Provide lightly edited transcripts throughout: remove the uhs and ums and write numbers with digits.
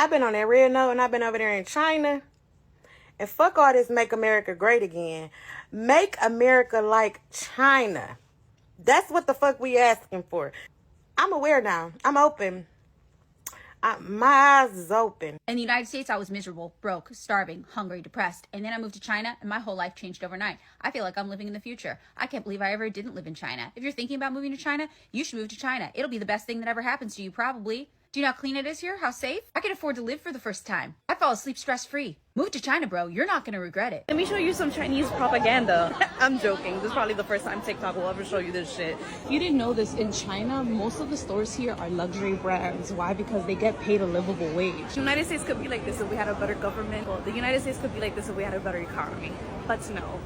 I've been on that real note, and I've been over there in China. And fuck all this make America great again. Make America like China. That's what the fuck we asking for. I'm aware now. I'm open. My eyes is open. In the United States, I was miserable, broke, starving, hungry, depressed. And then I moved to China, and my whole life changed overnight. I feel like I'm living in the future. I can't believe I ever didn't live in China. If you're thinking about moving to China, you should move to China. It'll be the best thing that ever happens to you, probably. Do you know how clean it is here? How safe? I can afford to live for the first time. I fall asleep stress-free. Move to China, bro. You're not going to regret it. Let me show you some Chinese propaganda. I'm joking. This is probably the first time TikTok will ever show you this shit. You didn't know this, in China, most of the stores here are luxury brands. Why? Because they get paid a livable wage. The United States could be like this if we had a better government. Well, the United States could be like this if we had a better economy. But no.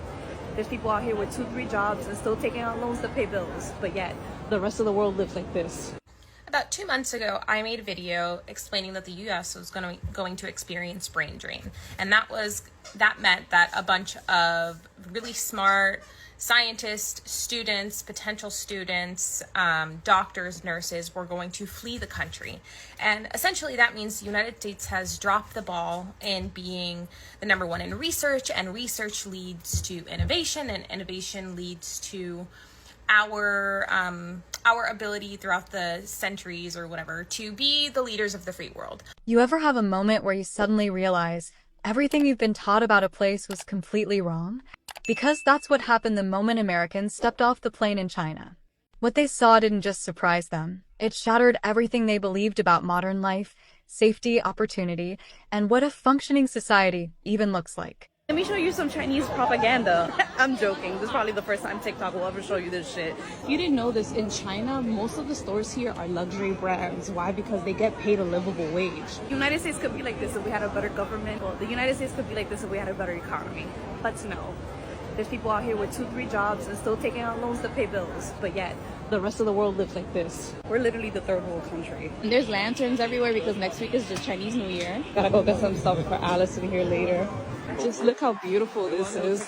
There's people out here with 2-3 jobs and still taking out loans to pay bills. But yet, The rest of the world lives like this. About 2 months ago, I made a video explaining that the U.S. was going to experience brain drain. And that meant that a bunch of really smart scientists, students, potential students, doctors, nurses were going to flee the country. And essentially that means the United States has dropped the ball in being the number one in research, and research leads to innovation, and innovation leads to our ability throughout the centuries or whatever to be the leaders of the free world. You ever have a moment where you suddenly realize everything you've been taught about a place was completely wrong? Because that's what happened the moment Americans stepped off the plane in China. What they saw didn't just surprise them. It shattered everything they believed about modern life, safety, opportunity, and what a functioning society even looks like. let me show you some Chinese propaganda. I'm joking. This is probably the first time TikTok will ever show you this shit. You didn't know this, in China, most of the stores here are luxury brands. Why? Because they get paid a livable wage. The United States could be like this if we had a better government. Well, the United States could be like this if we had a better economy. But no. There's people out here with 2-3 jobs and still taking out loans to pay bills. But yet, The rest of the world lives like this. we're literally the third world country. And there's lanterns everywhere because next week is the Chinese New Year. Gotta go get some stuff for Alice in here later. Just look how beautiful this is.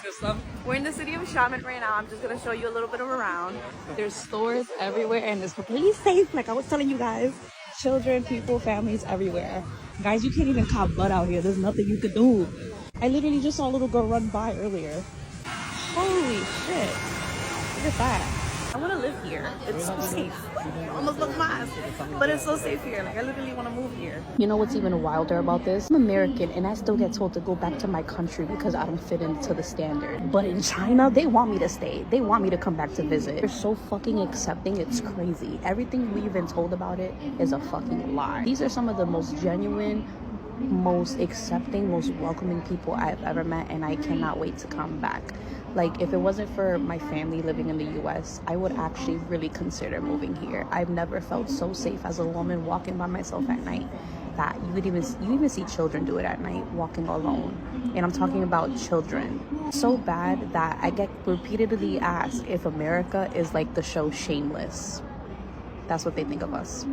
We're in the city of Xiamen right now. I'm just gonna show you a little bit of around. There's stores everywhere and it's completely safe, like I was telling you guys. Children, people, families everywhere. Guys, you can't even cop butt out here. There's nothing you could do. I literally just saw a little girl run by earlier. Holy shit. Look at that. I want to live here. It's so safe. Almost look my but it's so safe here. Like I literally want to move here. You know what's even wilder about this? I'm American and I still get told to go back to my country because I don't fit into the standard. But in China, they want me to stay. They want me to come back to visit. They're so fucking accepting, it's crazy. Everything we've been told about it is a fucking lie. These are some of the most genuine, most accepting, most welcoming people I've ever met, and I cannot wait to come back. Like, if it wasn't for my family living in the US, I would actually really consider moving here. I've never felt so safe as a woman walking by myself at night that you even see children do it at night, walking alone. And I'm talking about children. So bad that I get repeatedly asked if America is like the show Shameless. That's what they think of us.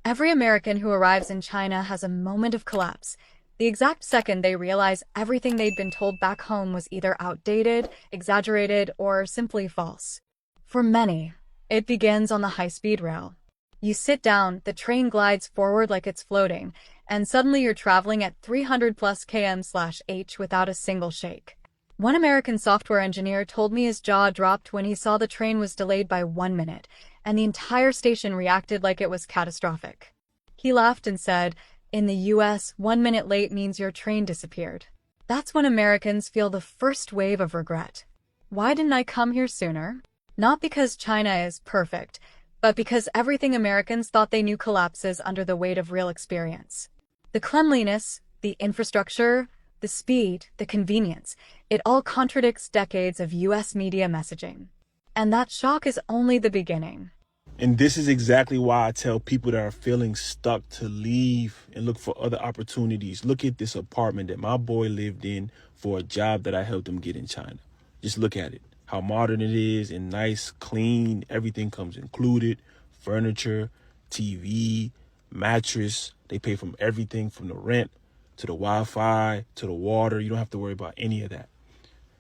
Every American who arrives in China has a moment of collapse. The exact second they realize everything they'd been told back home was either outdated, exaggerated, or simply false. For many, it begins on the high-speed rail. You sit down, the train glides forward like it's floating, and suddenly you're traveling at 300 plus km/h without a single shake. One American software engineer told me his jaw dropped when he saw the train was delayed by 1 minute, and the entire station reacted like it was catastrophic. He laughed and said, "In the US, 1 minute late means your train disappeared." That's when Americans feel the first wave of regret. Why didn't I come here sooner? Not because China is perfect, but because everything Americans thought they knew collapses under the weight of real experience. The cleanliness, the infrastructure, the speed, the convenience, it all contradicts decades of US media messaging. And that shock is only the beginning. And this is exactly why I tell people that are feeling stuck to leave and look for other opportunities. Look at this apartment that my boy lived in for a job that I helped him get in China. Just look at it, how modern it is and nice, clean. Everything comes included, furniture, TV, mattress. They pay from everything from the rent to the Wi-Fi to the water. You don't have to worry about any of that.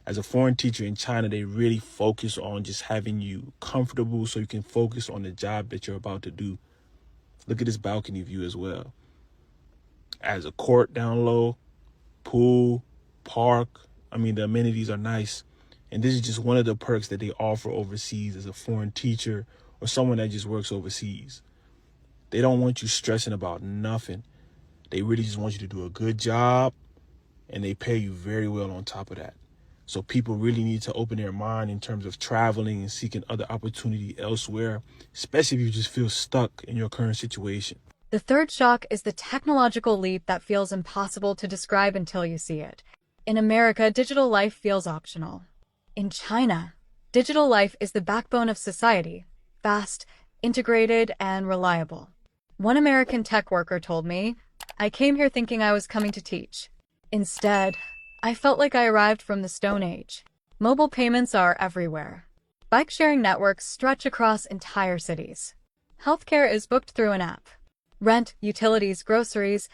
As a foreign teacher in China, they really focus on just having you comfortable so you can focus on the job that you're about to do. Look at this balcony view as well. As a court down low, pool, park. I mean, the amenities are nice. And this is just one of the perks that they offer overseas as a foreign teacher or someone that just works overseas. They don't want you stressing about nothing. They really just want you to do a good job, and they pay you very well on top of that. So people really need to open their mind in terms of traveling and seeking other opportunity elsewhere, especially if you just feel stuck in your current situation. The third shock is the technological leap that feels impossible to describe until you see it. In America, digital life feels optional. In China, digital life is the backbone of society, fast, integrated, and reliable. One American tech worker told me, "I came here thinking I was coming to teach. Instead, I felt like I arrived from the Stone Age. Mobile payments are everywhere. Bike-sharing networks stretch across entire cities. Healthcare is booked through an app. Rent, utilities, groceries,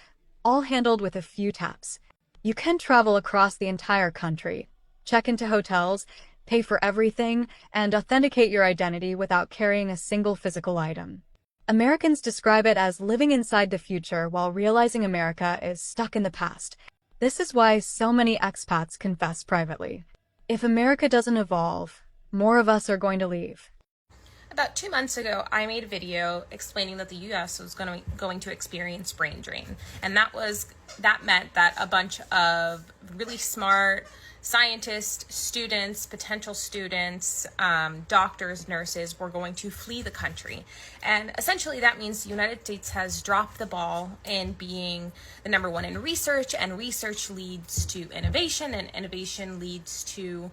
all handled with a few taps. You can travel across the entire country, check into hotels, pay for everything, and authenticate your identity without carrying a single physical item." Americans describe it as living inside the future while realizing America is stuck in the past. This is why so many expats confess privately. If America doesn't evolve, more of us are going to leave. About 2 months ago, I made a video explaining that the U.S. was going to experience brain drain. And that meant that a bunch of really smart scientists, students, potential students, doctors, nurses were going to flee the country. And essentially that means the United States has dropped the ball in being the number one in research, and research leads to innovation, and innovation leads to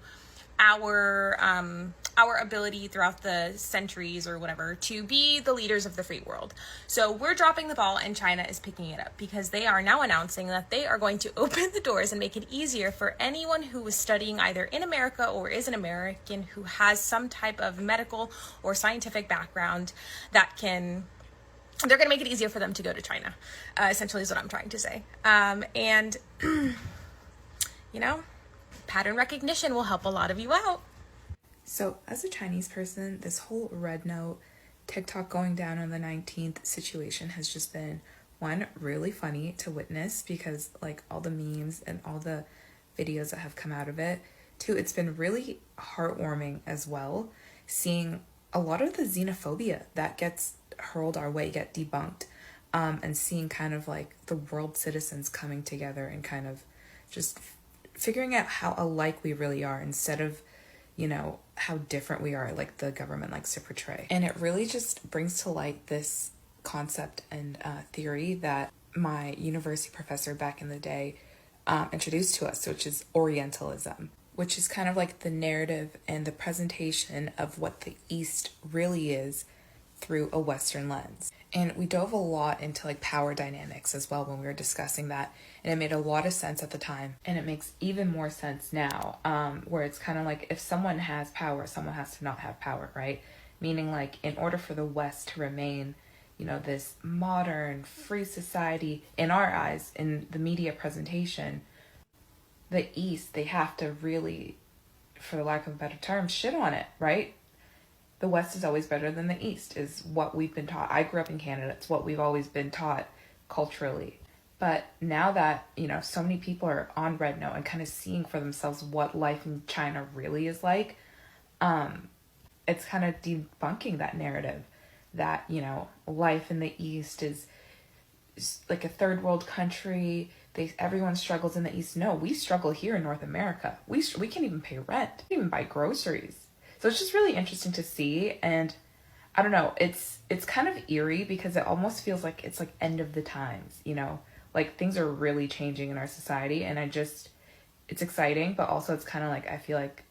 our ability throughout the centuries or whatever to be the leaders of the free world. So we're dropping the ball, and China is picking it up because they are now announcing that they are going to open the doors and make it easier for anyone who is studying either in America or is an American who has some type of medical or scientific background they're going to make it easier for them to go to China, essentially is what I'm trying to say. And, pattern recognition will help a lot of you out. So as a Chinese person, this whole Red Note, TikTok going down on the 19th situation has just been, one, really funny to witness because like all the memes and all the videos that have come out of it. Two, it's been really heartwarming as well, seeing a lot of the xenophobia that gets hurled our way get debunked, and seeing kind of like the world citizens coming together and kind of just figuring out how alike we really are instead of, how different we are, like the government likes to portray. And it really just brings to light this concept and theory that my university professor back in the day introduced to us, which is Orientalism, which is kind of like the narrative and the presentation of what the East really is through a Western lens. And we dove a lot into like power dynamics as well when we were discussing that. And it made a lot of sense at the time. And it makes even more sense now, where it's kind of like if someone has power, someone has to not have power, right? Meaning like in order for the West to remain, this modern, free society, in our eyes, in the media presentation, the East, they have to really, for lack of a better term, shit on it, right? The West is always better than the East is what we've been taught. I grew up in Canada. It's what we've always been taught culturally. But now that, so many people are on Red Note and kind of seeing for themselves what life in China really is like, it's kind of debunking that narrative that, life in the East is like a third world country. Everyone struggles in the East. No, we struggle here in North America. We can't even pay rent, even buy groceries. So it's just really interesting to see, and I don't know, it's kind of eerie because it almost feels like it's like end of the times, like things are really changing in our society, and it's exciting, but also it's kind of like I feel like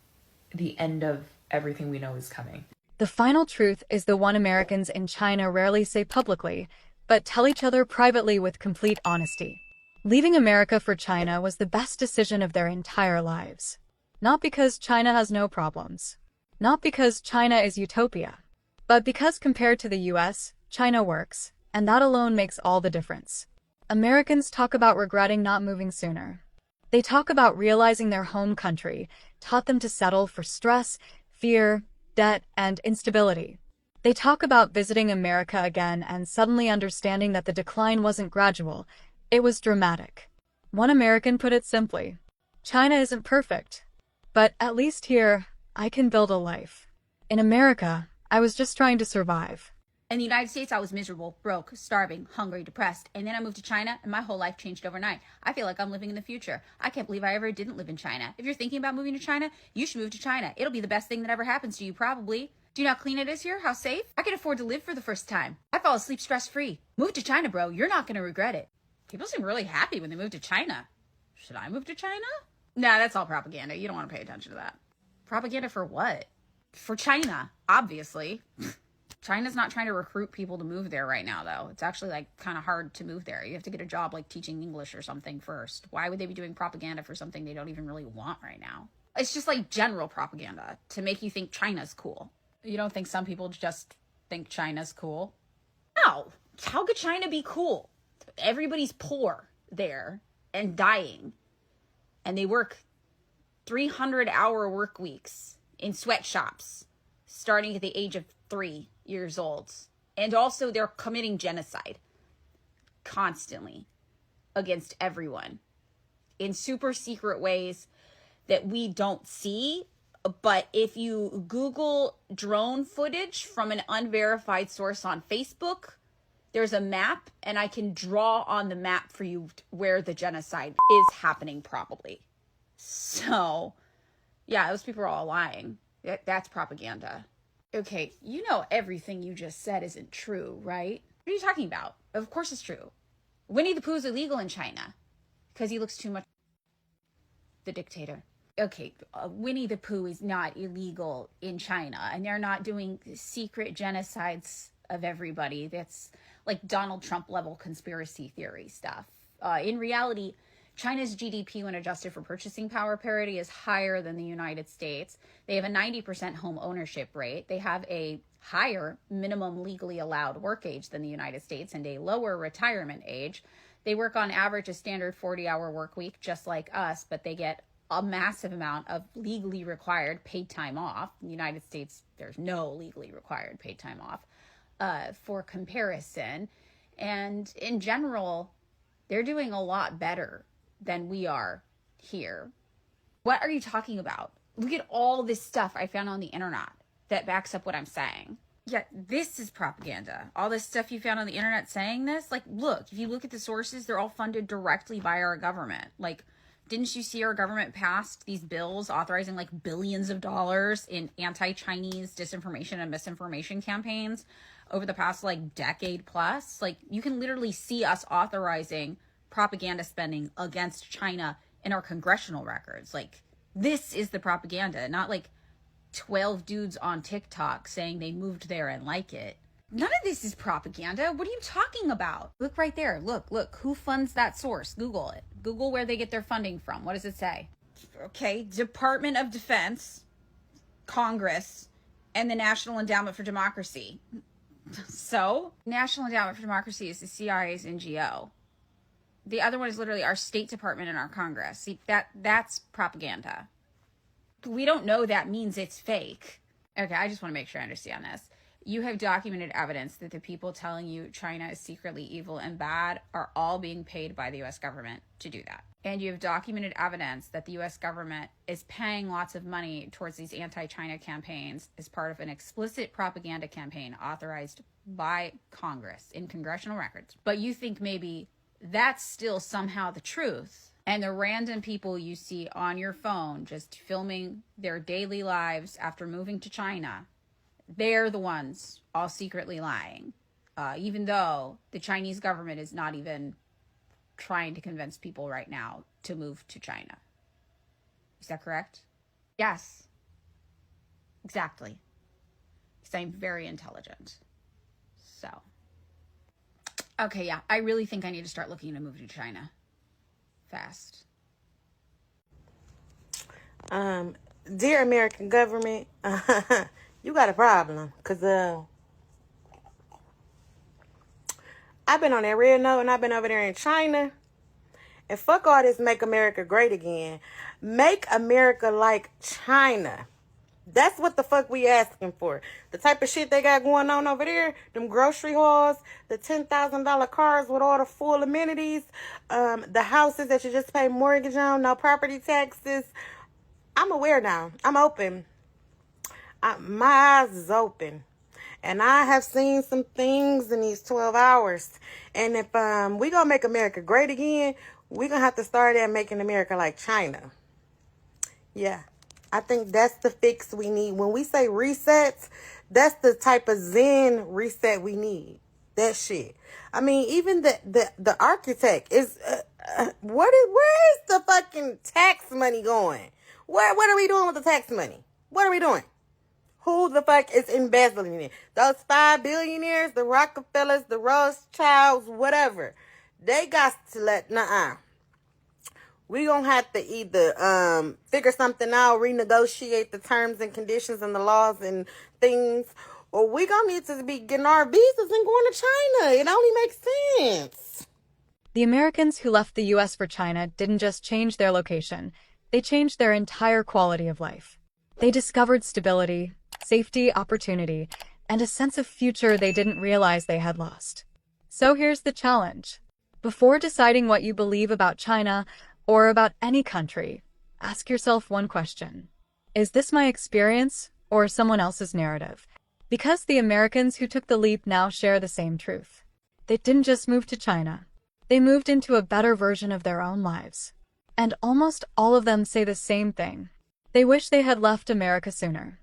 the end of everything we know is coming. The final truth is the one Americans in China rarely say publicly, but tell each other privately with complete honesty. Leaving America for China was the best decision of their entire lives. Not because China has no problems. Not because China is utopia, but because compared to the US, China works, and that alone makes all the difference. Americans talk about regretting not moving sooner. They talk about realizing their home country taught them to settle for stress, fear, debt, and instability. They talk about visiting America again and suddenly understanding that the decline wasn't gradual, It was dramatic. One American put it simply, China isn't perfect, but at least here, I can build a life. In America, I was just trying to survive. In the United States, I was miserable, broke, starving, hungry, depressed. And then I moved to China and my whole life changed overnight. I feel like I'm living in the future. I can't believe I ever didn't live in China. If you're thinking about moving to China, you should move to China. It'll be the best thing that ever happens to you, probably. Do you know how clean it is here? How safe? I can afford to live for the first time. I fall asleep stress-free. Move to China, bro. You're not going to regret it. People seem really happy when they move to China. Should I move to China? Nah, that's all propaganda. You don't want to pay attention to that. Propaganda for what? For China, obviously. China's not trying to recruit people to move there right now, though. It's actually, like, kind of hard to move there. You have to get a job, like, teaching English or something first. Why would they be doing propaganda for something they don't even really want right now? It's just, like, general propaganda to make you think China's cool. You don't think some people just think China's cool? No. How could China be cool? Everybody's poor there and dying. And they work 300-hour work weeks in sweatshops starting at the age of 3 years old. And also they're committing genocide constantly against everyone in super secret ways that we don't see. But if you Google drone footage from an unverified source on Facebook, there's a map, and I can draw on the map for you where the genocide is happening probably. So, yeah, those people are all lying. That's propaganda. Okay, you know everything you just said isn't true, right? What are you talking about? Of course it's true. Winnie the Pooh is illegal in China because he looks too much the dictator. Okay, Winnie the Pooh is not illegal in China, and they're not doing secret genocides of everybody. That's like Donald Trump level conspiracy theory stuff. In reality, China's GDP when adjusted for purchasing power parity is higher than the United States. They have a 90% home ownership rate. They have a higher minimum legally allowed work age than the United States and a lower retirement age. They work on average a standard 40-hour work week just like us, but they get a massive amount of legally required paid time off. In the United States, there's no legally required paid time off. For comparison, and in general, they're doing a lot better than we are here. What are you talking about? Look at all this stuff I found on the internet that backs up what I'm saying. Yeah, this is propaganda. All this stuff you found on the internet saying this, like, look, if you look at the sources, they're all funded directly by our government. Like, didn't you see our government passed these bills authorizing like billions of dollars in anti-Chinese disinformation and misinformation campaigns over the past like decade plus? Like, you can literally see us authorizing propaganda spending against China in our congressional records. Like, this is the propaganda, not like 12 dudes on TikTok saying they moved there and like it. None of this is propaganda. What are you talking about? Look right there. Look. Who funds that source? Google it. Google where they get their funding from. What does it say? Okay, Department of Defense, Congress, and the National Endowment for Democracy. So, National Endowment for Democracy is the CIA's NGO. The other one is literally our State Department and our Congress. See, that's propaganda. We don't know that means it's fake. Okay, I just want to make sure I understand this. You have documented evidence that the people telling you China is secretly evil and bad are all being paid by the U.S. government to do that. And you have documented evidence that the U.S. government is paying lots of money towards these anti-China campaigns as part of an explicit propaganda campaign authorized by Congress in congressional records. But you think maybe that's still somehow the truth. And the random people you see on your phone just filming their daily lives after moving to China, they're the ones all secretly lying, even though the Chinese government is not even trying to convince people right now to move to China. Is that correct? Yes. Exactly. Because I'm very intelligent. So. Okay, yeah. I really think I need to start looking to move to China. Fast. Dear American government, you got a problem, because I've been on that red note, and I've been over there in China, and fuck all this make America great again. Make America like China. That's what the fuck we asking for. The type of shit they got going on over there, them grocery hauls, the $10,000 cars with all the full amenities, the houses that you just pay mortgage on, no property taxes. I'm aware now. I'm open. My eyes is open. And I have seen some things in these 12 hours. And if we gonna make America great again, we gonna have to start at making America like China. Yeah. I think that's the fix we need. When we say resets, that's the type of Zen reset we need. That shit. I mean, even the architect is where is the fucking tax money going? What are we doing with the tax money? What are we doing? Who the fuck is embezzling it? Those 5 billionaires, the Rockefellers, the Rothschilds, whatever. They got to let, we gonna have to either figure something out, renegotiate the terms and conditions and the laws and things, or we gonna need to be getting our visas and going to China. It only makes sense. The Americans who left the US for China didn't just change their location, they changed their entire quality of life. They discovered stability, safety, opportunity, and a sense of future they didn't realize they had lost. So here's the challenge. Before deciding what you believe about China or about any country, ask yourself one question. Is this my experience or someone else's narrative? Because the Americans who took the leap now share the same truth. They didn't just move to China. They moved into a better version of their own lives. And almost all of them say the same thing. They wish they had left America sooner.